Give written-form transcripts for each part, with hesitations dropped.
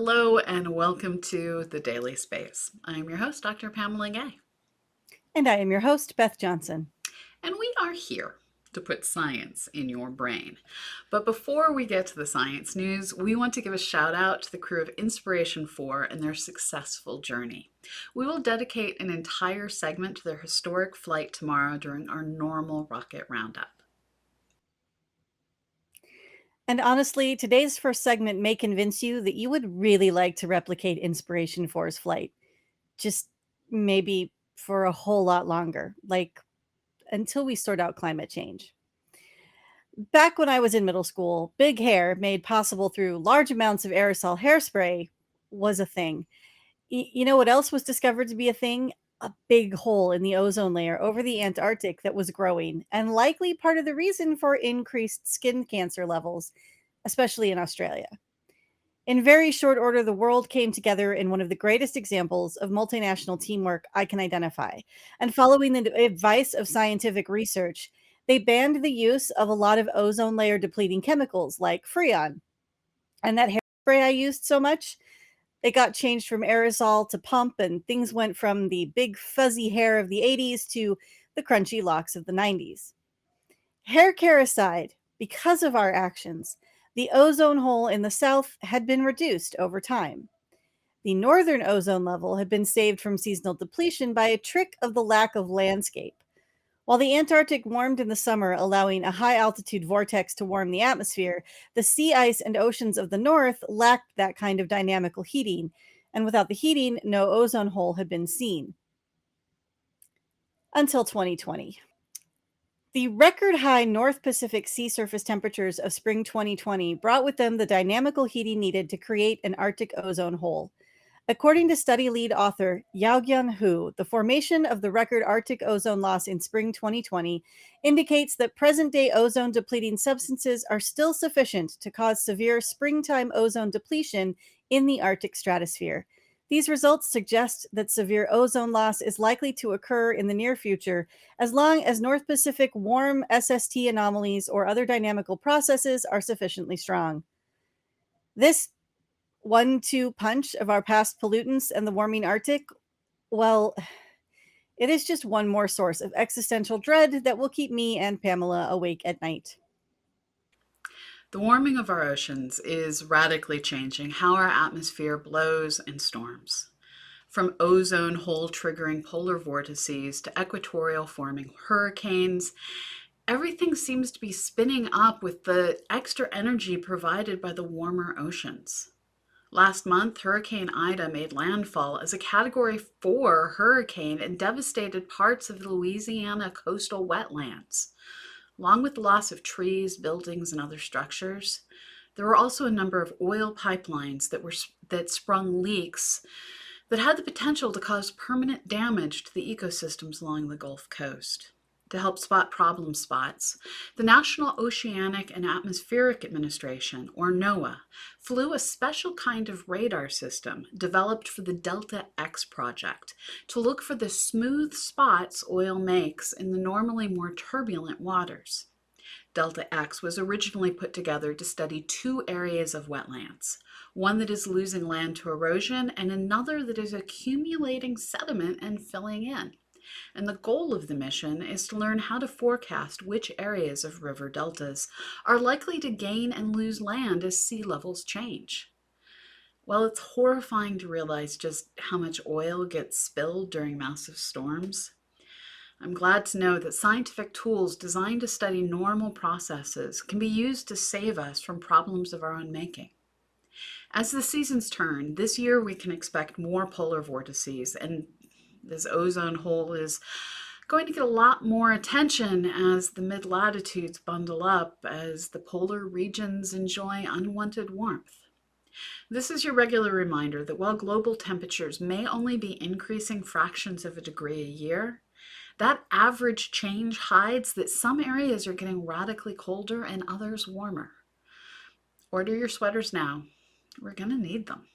Hello and welcome to the Daily Space. I'm your host, Dr. Pamela Gay, And I am your host, Beth Johnson. and we are here to put science in your brain. But before we get to the science news, we want to give a shout out to the crew of Inspiration 4 and their successful journey. We will dedicate an entire segment to their historic flight tomorrow during our normal rocket roundup. And honestly, today's first segment may convince you that you would really like to replicate Inspiration 4's flight. Just maybe for a whole lot longer, like until we sort out climate change. Back when I was in middle school, big hair made possible through large amounts of aerosol hairspray was a thing. You know what else was discovered to be a thing? A big hole in the ozone layer over the Antarctic that was growing, and likely part of the reason for increased skin cancer levels, especially in Australia. In very short order, the world came together in one of the greatest examples of multinational teamwork I can identify. And following the advice of scientific research, they banned the use of a lot of ozone layer depleting chemicals like Freon. And that hairspray I used so much, it got changed from aerosol to pump, and things went from the big fuzzy hair of the 80s to the crunchy locks of the 90s. Hair care aside, because of our actions, the ozone hole in the south had been reduced over time. The northern ozone level had been saved from seasonal depletion by a trick of the lack of landscape. While the Antarctic warmed in the summer, allowing a high altitude vortex to warm the atmosphere, the sea ice and oceans of the north lacked that kind of dynamical heating, and without the heating, no ozone hole had been seen. Until 2020. The record high North Pacific sea surface temperatures of spring 2020 brought with them the dynamical heating needed to create an Arctic ozone hole. According to study lead author Yaogyun Hu, the formation of the record Arctic ozone loss in spring 2020 indicates that present day ozone depleting substances are still sufficient to cause severe springtime ozone depletion in the Arctic stratosphere. These results suggest that severe ozone loss is likely to occur in the near future as long as North Pacific warm SST anomalies or other dynamical processes are sufficiently strong. This 1-2 punch of our past pollutants and the warming Arctic, well, it is just one more source of existential dread that will keep me and Pamela awake at night. The warming of our oceans is radically changing how our atmosphere blows and storms. From ozone hole triggering polar vortices to equatorial forming hurricanes, everything seems to be spinning up with the extra energy provided by the warmer oceans. Last month, Hurricane Ida made landfall as a Category 4 hurricane and devastated parts of the Louisiana coastal wetlands. Along with the loss of trees, buildings, and other structures, there were also a number of oil pipelines that sprung leaks that had the potential to cause permanent damage to the ecosystems along the Gulf Coast. To help spot problem spots, the National Oceanic and Atmospheric Administration, or NOAA, flew a special kind of radar system developed for the Delta X project to look for the smooth spots oil makes in the normally more turbulent waters. Delta X was originally put together to study two areas of wetlands, one that is losing land to erosion and another that is accumulating sediment and filling in. And the goal of the mission is to learn how to forecast which areas of river deltas are likely to gain and lose land as sea levels change. While it's horrifying to realize just how much oil gets spilled during massive storms, I'm glad to know that scientific tools designed to study normal processes can be used to save us from problems of our own making. As the seasons turn, this year we can expect more polar vortices, and this ozone hole is going to get a lot more attention as the mid latitudes bundle up as the polar regions enjoy unwanted warmth. This is your regular reminder that while global temperatures may only be increasing fractions of a degree a year, that average change hides that some areas are getting radically colder and others warmer. Order your sweaters now. We're going to need them.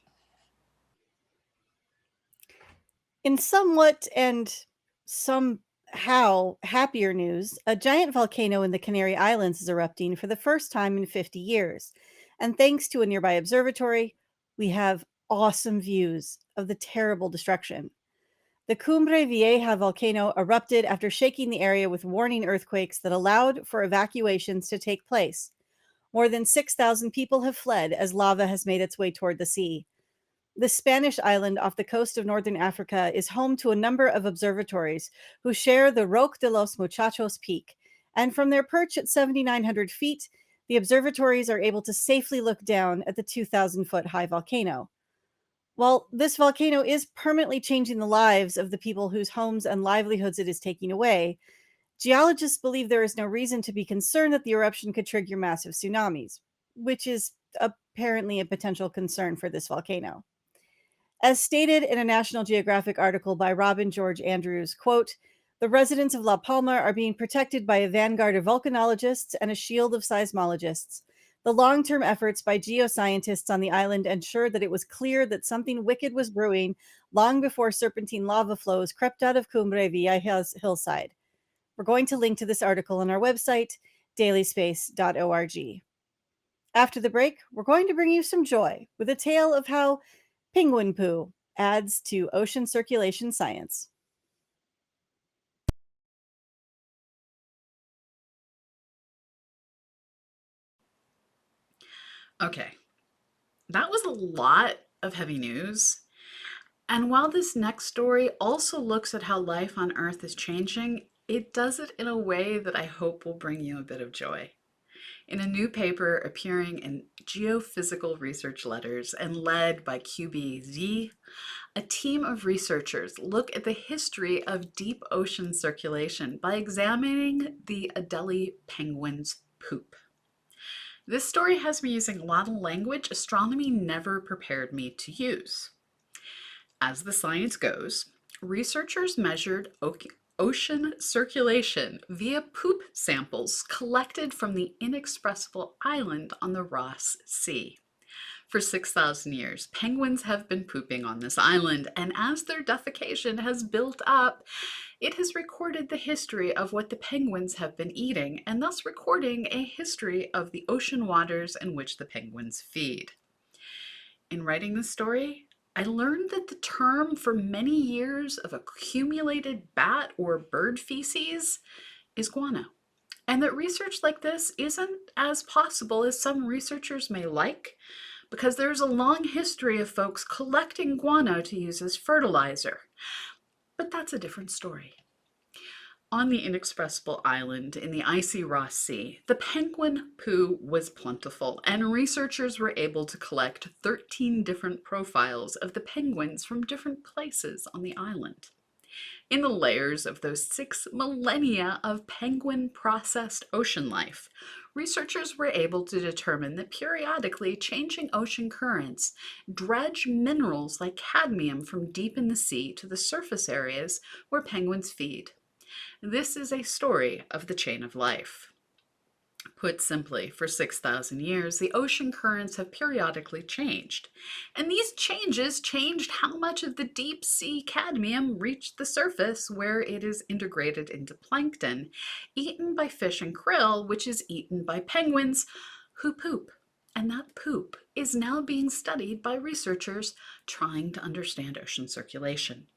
In somewhat and somehow happier news, a giant volcano in the Canary Islands is erupting for the first time in 50 years. And thanks to a nearby observatory, we have awesome views of the terrible destruction. The Cumbre Vieja volcano erupted after shaking the area with warning earthquakes that allowed for evacuations to take place. More than 6,000 people have fled as lava has made its way toward the sea. The Spanish island off the coast of northern Africa is home to a number of observatories who share the Roque de los Muchachos peak. And from their perch at 7,900 feet, the observatories are able to safely look down at the 2,000-foot high volcano. While this volcano is permanently changing the lives of the people whose homes and livelihoods it is taking away, geologists believe there is no reason to be concerned that the eruption could trigger massive tsunamis, which is apparently a potential concern for this volcano. As stated in a National Geographic article by Robin George Andrews, quote, the residents of La Palma are being protected by a vanguard of volcanologists and a shield of seismologists. The long-term efforts by geoscientists on the island ensured that it was clear that something wicked was brewing long before serpentine lava flows crept out of Cumbre Vieja's hillside. We're going to link to this article on our website, dailyspace.org. After the break, we're going to bring you some joy with a tale of how penguin poo adds to ocean circulation science. Okay, that was a lot of heavy news. And while this next story also looks at how life on Earth is changing, it does it in a way that I hope will bring you a bit of joy. In a new paper appearing in Geophysical Research Letters and led by QBZ, a team of researchers look at the history of deep ocean circulation by examining the Adélie penguin's poop. This story has me using a lot of language astronomy never prepared me to use. As the science goes, researchers measured ocean circulation via poop samples collected from the Inexpressible Island on the Ross Sea. For 6,000 years, penguins have been pooping on this island, and as their defecation has built up, it has recorded the history of what the penguins have been eating, and thus recording a history of the ocean waters in which the penguins feed. In writing this story, I learned that the term for many years of accumulated bat or bird feces is guano, and that research like this isn't as possible as some researchers may like, because there's a long history of folks collecting guano to use as fertilizer. But that's a different story. On the Inexpressible Island in the icy Ross Sea, the penguin poo was plentiful, and researchers were able to collect 13 different profiles of the penguins from different places on the island. In the layers of those 6 millennia of penguin processed ocean life, researchers were able to determine that periodically changing ocean currents dredge minerals like cadmium from deep in the sea to the surface areas where penguins feed. This is a story of the chain of life. Put simply, for 6,000 years, the ocean currents have periodically changed. And these changes changed how much of the deep sea cadmium reached the surface, where it is integrated into plankton, eaten by fish and krill, which is eaten by penguins, who poop. And that poop is now being studied by researchers trying to understand ocean circulation.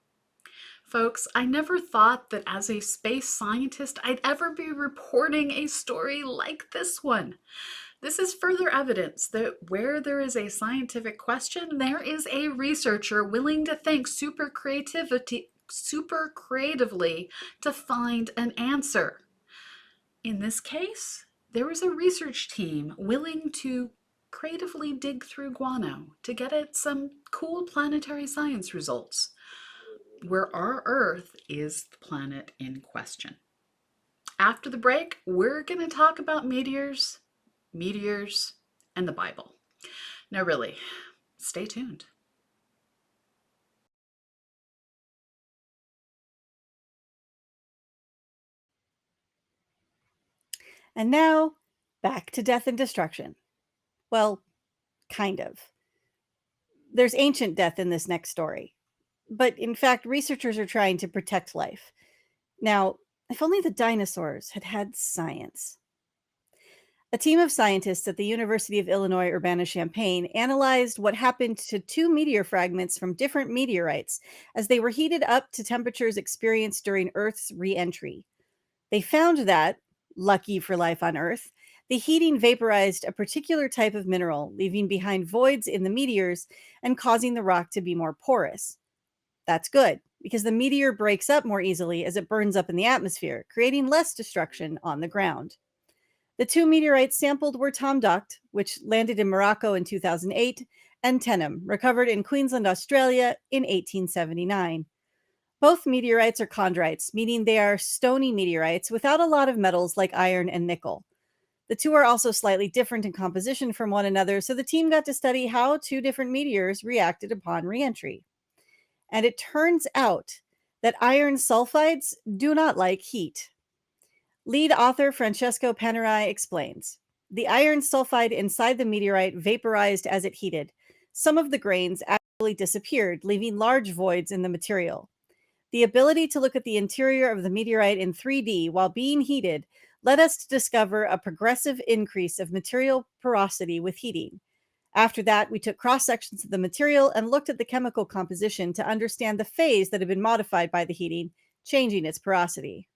Folks, I never thought that as a space scientist I'd ever be reporting a story like this one. This is further evidence that where there is a scientific question, there is a researcher willing to think super creatively to find an answer. In this case, there was a research team willing to creatively dig through guano to get at some cool planetary science results, where our Earth is the planet in question. After the break, we're going to talk about meteors, and the Bible. Now, really, stay tuned. And now, back to death and destruction. Well, kind of. There's ancient death in this next story. But in fact, researchers are trying to protect life. Now, if only the dinosaurs had had science. A team of scientists at the University of Illinois Urbana-Champaign analyzed what happened to two meteor fragments from different meteorites as they were heated up to temperatures experienced during Earth's re-entry. They found that, lucky for life on Earth, the heating vaporized a particular type of mineral, leaving behind voids in the meteors and causing the rock to be more porous. That's good, because the meteor breaks up more easily as it burns up in the atmosphere, creating less destruction on the ground. The two meteorites sampled were Tom Duct, which landed in Morocco in 2008, and Tenem, recovered in Queensland, Australia in 1879. Both meteorites are chondrites, meaning they are stony meteorites without a lot of metals like iron and nickel. The two are also slightly different in composition from one another, so the team got to study how two different meteors reacted upon reentry. And it turns out that iron sulfides do not like heat. Lead author Francesco Panerai explains the iron sulfide inside the meteorite vaporized as it heated. Some of the grains actually disappeared, leaving large voids in the material. The ability to look at the interior of the meteorite in 3D while being heated led us to discover a progressive increase of material porosity with heating. After that, we took cross sections of the material and looked at the chemical composition to understand the phase that had been modified by the heating, changing its porosity.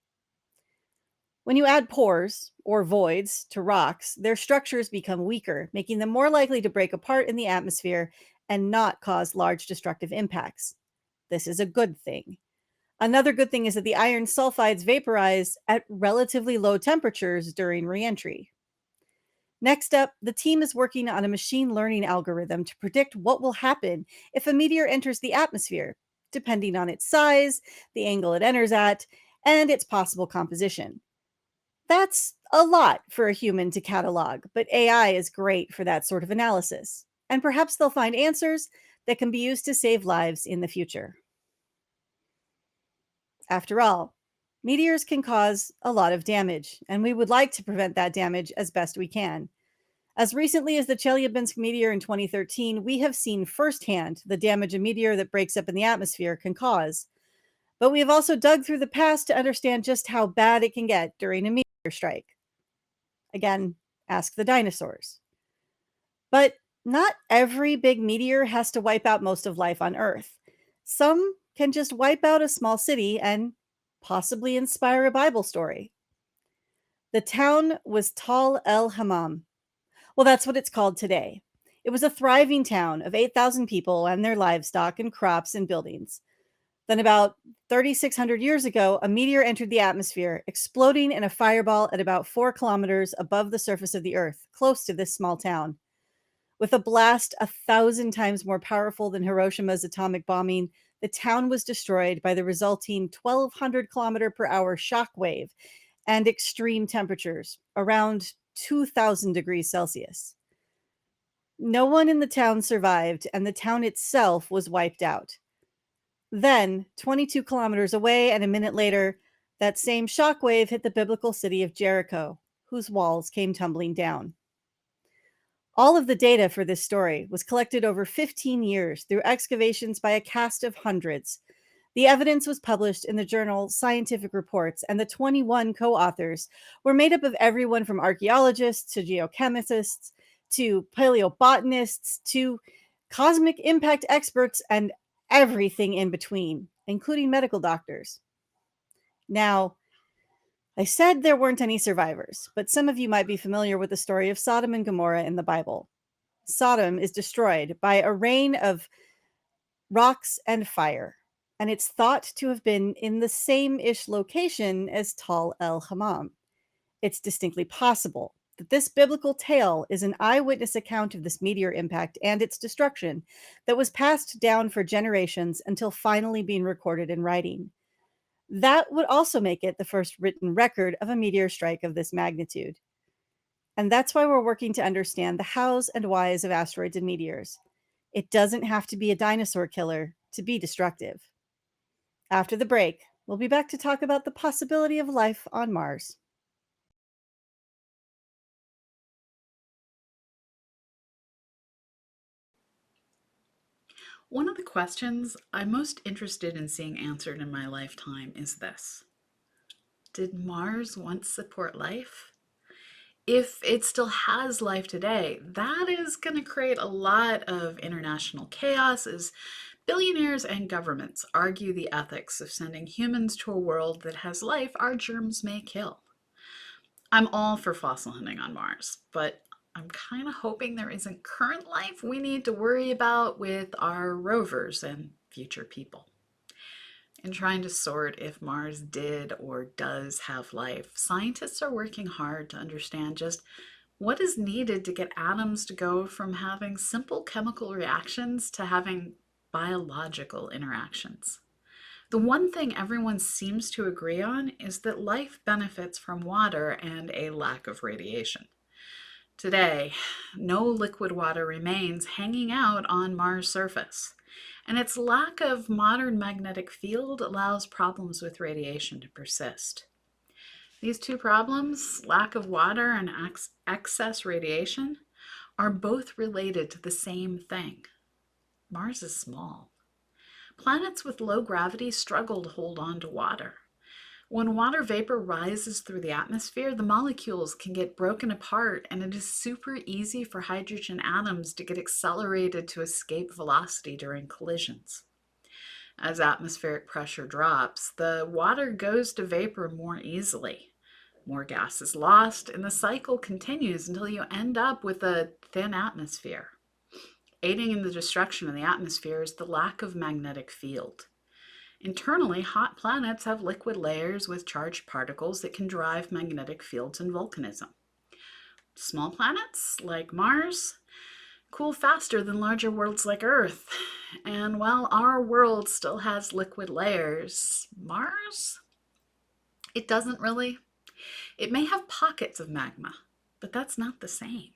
When you add pores, or voids, to rocks, their structures become weaker, making them more likely to break apart in the atmosphere and not cause large destructive impacts. This is a good thing. Another good thing is that the iron sulfides vaporize at relatively low temperatures during reentry. Next up, the team is working on a machine learning algorithm to predict what will happen if a meteor enters the atmosphere, depending on its size, the angle it enters at, and its possible composition. That's a lot for a human to catalog, but AI is great for that sort of analysis. And perhaps they'll find answers that can be used to save lives in the future. After all, meteors can cause a lot of damage, and we would like to prevent that damage as best we can. As recently as the Chelyabinsk Meteor in 2013, we have seen firsthand the damage a meteor that breaks up in the atmosphere can cause. But we have also dug through the past to understand just how bad it can get during a meteor strike. Again, ask the dinosaurs. But not every big meteor has to wipe out most of life on Earth. Some can just wipe out a small city and possibly inspire a Bible story. The town was Tal el Hammam. Well, that's what it's called today. It was a thriving town of 8,000 people and their livestock and crops and buildings. Then, about 3,600 years ago, a meteor entered the atmosphere, exploding in a fireball at about 4 kilometers above the surface of the Earth, close to this small town. With a blast 1,000 times more powerful than Hiroshima's atomic bombing, the town was destroyed by the resulting 1,200 kilometer per hour shock wave and extreme temperatures, around 2,000 degrees Celsius. No one in the town survived, and the town itself was wiped out. Then, 22 kilometers away and a minute later, that same shockwave hit the biblical city of Jericho, whose walls came tumbling down. All of the data for this story was collected over 15 years through excavations by a cast of hundreds. The evidence was published in the journal Scientific Reports, and the 21 co authors were made up of everyone from archaeologists to geochemists to paleobotanists to cosmic impact experts and everything in between, including medical doctors. Now, I said there weren't any survivors, but some of you might be familiar with the story of Sodom and Gomorrah in the Bible. Sodom is destroyed by a rain of rocks and fire, and it's thought to have been in the same-ish location as Tal el Hammam. It's distinctly possible that this biblical tale is an eyewitness account of this meteor impact and its destruction that was passed down for generations until finally being recorded in writing. That would also make it the first written record of a meteor strike of this magnitude. And that's why we're working to understand the hows and whys of asteroids and meteors. It doesn't have to be a dinosaur killer to be destructive. After the break, we'll be back to talk about the possibility of life on Mars. One of the questions I'm most interested in seeing answered in my lifetime is this: did Mars once support life? If it still has life today, that is going to create a lot of international chaos as billionaires and governments argue the ethics of sending humans to a world that has life our germs may kill. I'm all for fossil hunting on Mars, but I'm kind of hoping there isn't current life we need to worry about with our rovers and future people. In trying to sort if Mars did or does have life, scientists are working hard to understand just what is needed to get atoms to go from having simple chemical reactions to having biological interactions. The one thing everyone seems to agree on is that life benefits from water and a lack of radiation. Today, no liquid water remains hanging out on Mars' surface, and its lack of modern magnetic field allows problems with radiation to persist. These two problems, lack of water and excess radiation, are both related to the same thing. Mars is small. Planets with low gravity struggle to hold on to water. When water vapor rises through the atmosphere, the molecules can get broken apart, and it is super easy for hydrogen atoms to get accelerated to escape velocity during collisions. As atmospheric pressure drops, the water goes to vapor more easily. More gas is lost, and the cycle continues until you end up with a thin atmosphere. Aiding in the destruction of the atmosphere is the lack of magnetic field. Internally, hot planets have liquid layers with charged particles that can drive magnetic fields and volcanism. Small planets, like Mars, cool faster than larger worlds like Earth. And while our world still has liquid layers, Mars, it doesn't really. It may have pockets of magma, but that's not the same.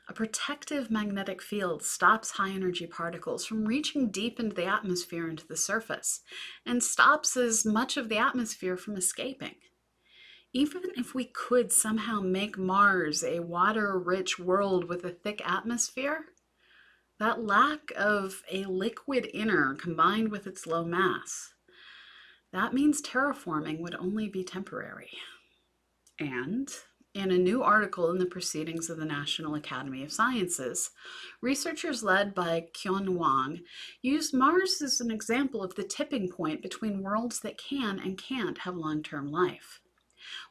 A protective magnetic field stops high-energy particles from reaching deep into the atmosphere into the surface and stops as much of the atmosphere from escaping. Even if we could somehow make Mars a water-rich world with a thick atmosphere, that lack of a liquid inner combined with its low mass, that means terraforming would only be temporary. And in a new article in the Proceedings of the National Academy of Sciences, researchers led by Kyun Wang used Mars as an example of the tipping point between worlds that can and can't have long-term life.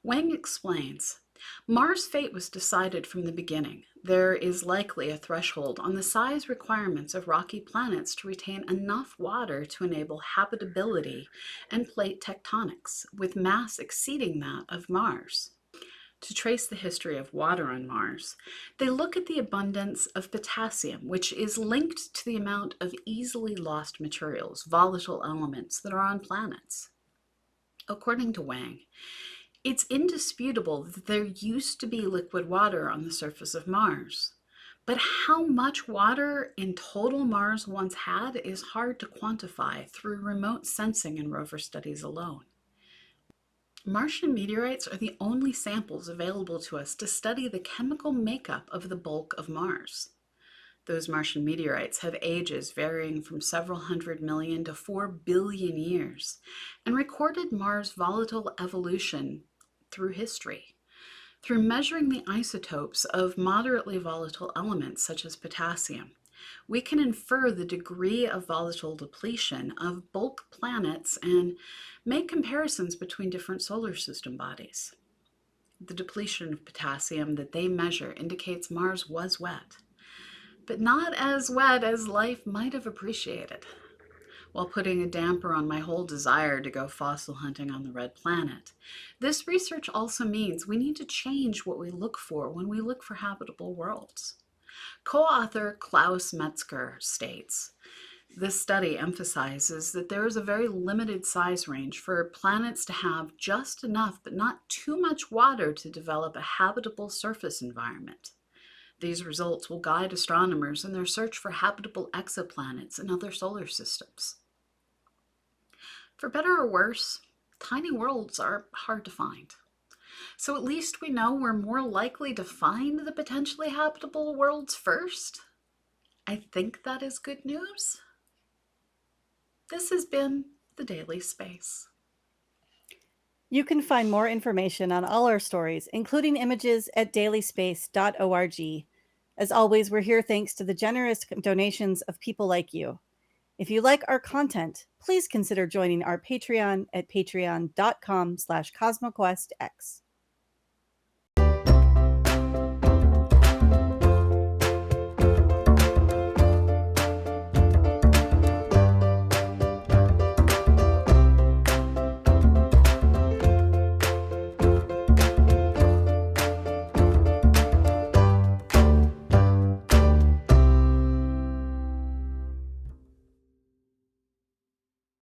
Wang explains, Mars' fate was decided from the beginning. There is likely a threshold on the size requirements of rocky planets to retain enough water to enable habitability and plate tectonics, with mass exceeding that of Mars. To trace the history of water on Mars, they look at the abundance of potassium, which is linked to the amount of easily lost materials, volatile elements that are on planets. According to Wang, it's indisputable that there used to be liquid water on the surface of Mars. But how much water in total Mars once had is hard to quantify through remote sensing and rover studies alone. Martian meteorites are the only samples available to us to study the chemical makeup of the bulk of Mars. Those Martian meteorites have ages varying from several hundred million to 4 billion years and recorded Mars' volatile evolution through history. Through measuring the isotopes of moderately volatile elements such as potassium, we can infer the degree of volatile depletion of bulk planets and make comparisons between different solar system bodies. The depletion of potassium that they measure indicates Mars was wet, but not as wet as life might have appreciated, while putting a damper on my whole desire to go fossil hunting on the red planet. This research also means we need to change what we look for when we look for habitable worlds. Co-author Klaus Metzger states, this study emphasizes that there is a very limited size range for planets to have just enough but not too much water to develop a habitable surface environment. These results will guide astronomers in their search for habitable exoplanets and other solar systems. For better or worse, tiny worlds are hard to find. So at least we know we're more likely to find the potentially habitable worlds first. I think that is good news. This has been the Daily Space. You can find more information on all our stories, including images, at dailyspace.org. As always, we're here thanks to the generous donations of people like you. If you like our content, please consider joining our Patreon at patreon.com/CosmoQuestX.